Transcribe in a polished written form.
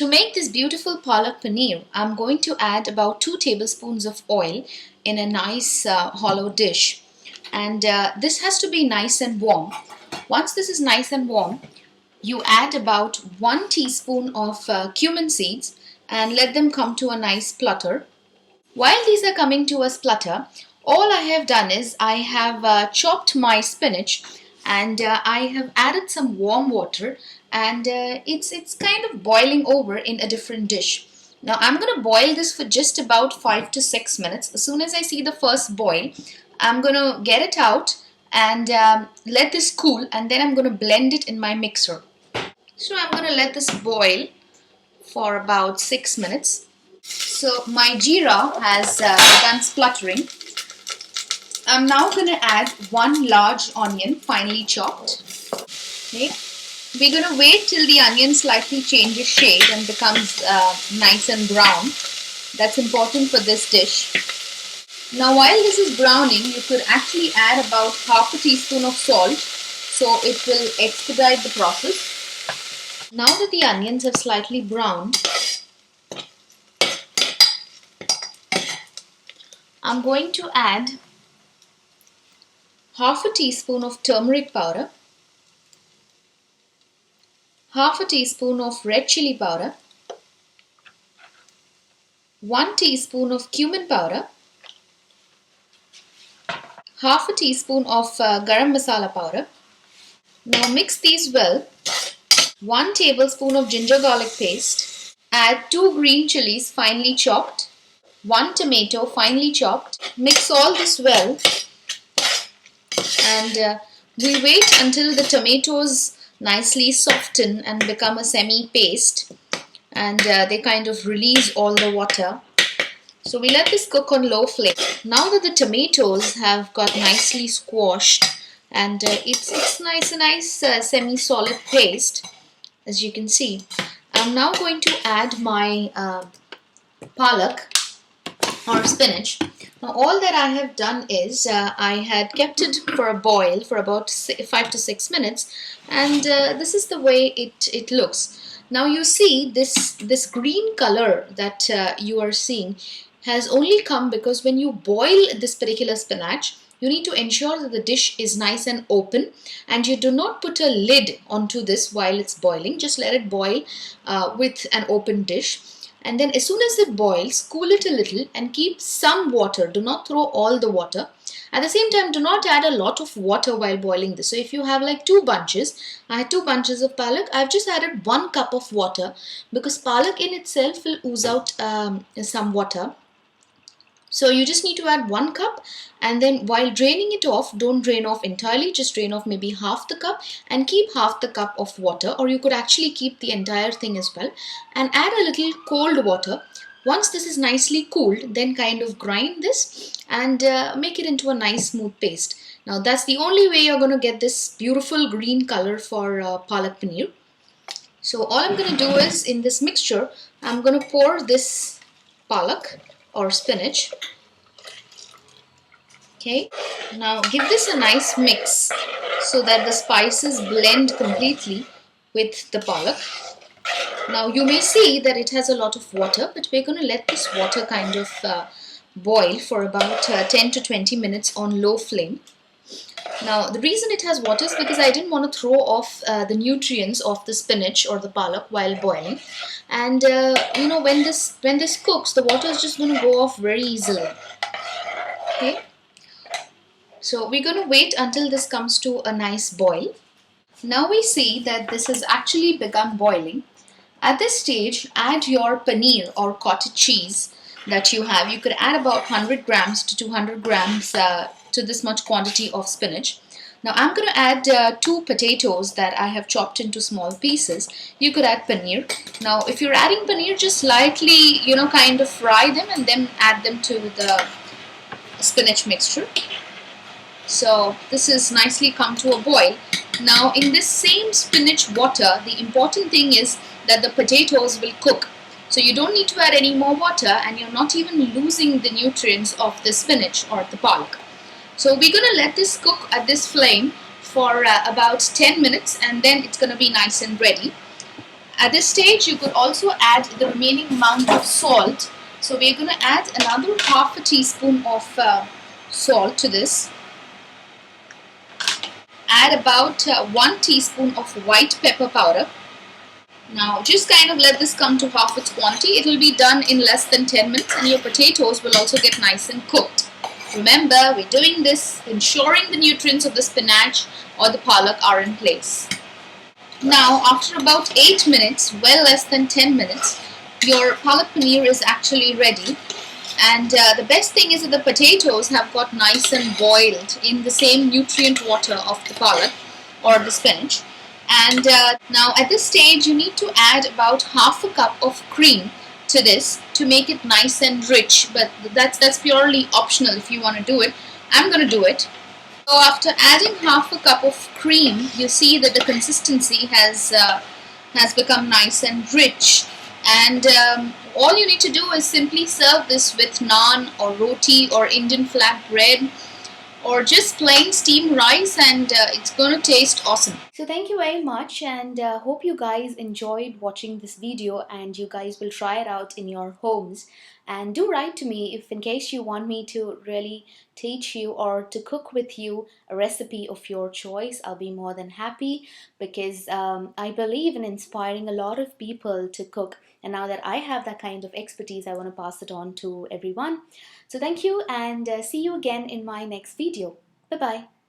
To make this beautiful Palak Paneer, I'm going to add about 2 tablespoons of oil in a nice hollow dish. And this has to be nice and warm. Once this is nice and warm, you add about 1 teaspoon of cumin seeds and let them come to a nice splutter. While these are coming to a splutter, all I have done is I have chopped my spinach and I have added some warm water and it's kind of boiling over in a different dish. Now I'm going to boil this for just about 5 to 6 minutes. As soon as I see the first boil, I'm going to get it out and let this cool, and then I'm going to blend it in my mixer. So I'm going to let this boil for about 6 minutes. So my jeera has begun spluttering. I'm now going to add 1 large onion finely chopped. Okay. We're going to wait till the onion slightly changes shade and becomes nice and brown. That's important for this dish. Now while this is browning, you could actually add about half a teaspoon of salt, so it will expedite the process. Now that the onions have slightly browned, I'm going to add half a teaspoon of turmeric powder, half a teaspoon of red chili powder, 1 teaspoon of cumin powder, half a teaspoon of garam masala powder. Now mix these well. 1 tablespoon of ginger garlic paste. Add 2 green chilies finely chopped, 1 tomato finely chopped. Mix all this well and we wait until the tomatoes nicely soften and become a semi-paste and they kind of release all the water. So we let this cook on low flame. Now that the tomatoes have got nicely squashed and it's nice semi-solid paste, as you can see, I'm now going to add my palak or spinach. Now all that I have done is I had kept it for a boil for about 5 to 6 minutes, and this is the way it looks. Now you see this green color that you are seeing has only come because when you boil this particular spinach, you need to ensure that the dish is nice and open and you do not put a lid onto this while it's boiling. Just let it boil with an open dish. And then as soon as it boils, cool it a little and keep some water. Do not throw all the water. At the same time, do not add a lot of water while boiling this. So if you have like 2 bunches, I had 2 bunches of palak, I've just added 1 cup of water because palak in itself will ooze out some water. So you just need to add 1 cup, and then while draining it off, don't drain off entirely, just drain off maybe half the cup and keep half the cup of water, or you could actually keep the entire thing as well and add a little cold water. Once this is nicely cooled, then kind of grind this and make it into a nice smooth paste. Now that's the only way you're going to get this beautiful green color for palak paneer. So all I'm going to do is in this mixture, I'm going to pour this palak or spinach. Okay, now give this a nice mix so that the spices blend completely with the palak. Now you may see that it has a lot of water, but we're going to let this water kind of boil for about 10 to 20 minutes on low flame. Now the reason it has water is because I didn't want to throw off the nutrients of the spinach or the palak while boiling, and you know, when this cooks, the water is just going to go off very easily. Okay, so we're going to wait until this comes to a nice boil. Now we see that this has actually begun boiling. At this stage, add your paneer or cottage cheese that you have. You could add about 100 grams to 200 grams to this much quantity of spinach. Now I'm going to add 2 potatoes that I have chopped into small pieces. You could add paneer. Now if you're adding paneer, just slightly, you know, kind of fry them and then add them to the spinach mixture. So this is nicely come to a boil. Now in this same spinach water, the important thing is that the potatoes will cook. So you don't need to add any more water and you're not even losing the nutrients of the spinach or the palak. So we're going to let this cook at this flame for about 10 minutes and then it's going to be nice and ready. At this stage, you could also add the remaining amount of salt. So we're going to add another half a teaspoon of salt to this. Add about 1 teaspoon of white pepper powder. Now just kind of let this come to half its quantity. It will be done in less than 10 minutes and your potatoes will also get nice and cooked. Remember, we're doing this ensuring the nutrients of the spinach or the palak are in place. Now after about 8 minutes, well less than 10 minutes, your palak paneer is actually ready. And the best thing is that the potatoes have got nice and boiled in the same nutrient water of the palak or the spinach. And now at this stage you need to add about half a cup of cream to this to make it nice and rich. But that's purely optional if you want to do it. I'm going to do it. So after adding half a cup of cream, you see that the consistency has become nice and rich. And all you need to do is simply serve this with naan or roti or Indian flat bread or just plain steamed rice, and it's going to taste awesome. So thank you very much, and hope you guys enjoyed watching this video and you guys will try it out in your homes. And do write to me if in case you want me to really teach you or to cook with you a recipe of your choice. I'll be more than happy because I believe in inspiring a lot of people to cook, and now that I have that kind of expertise, I want to pass it on to everyone. So thank you, and see you again in my next video. Bye bye.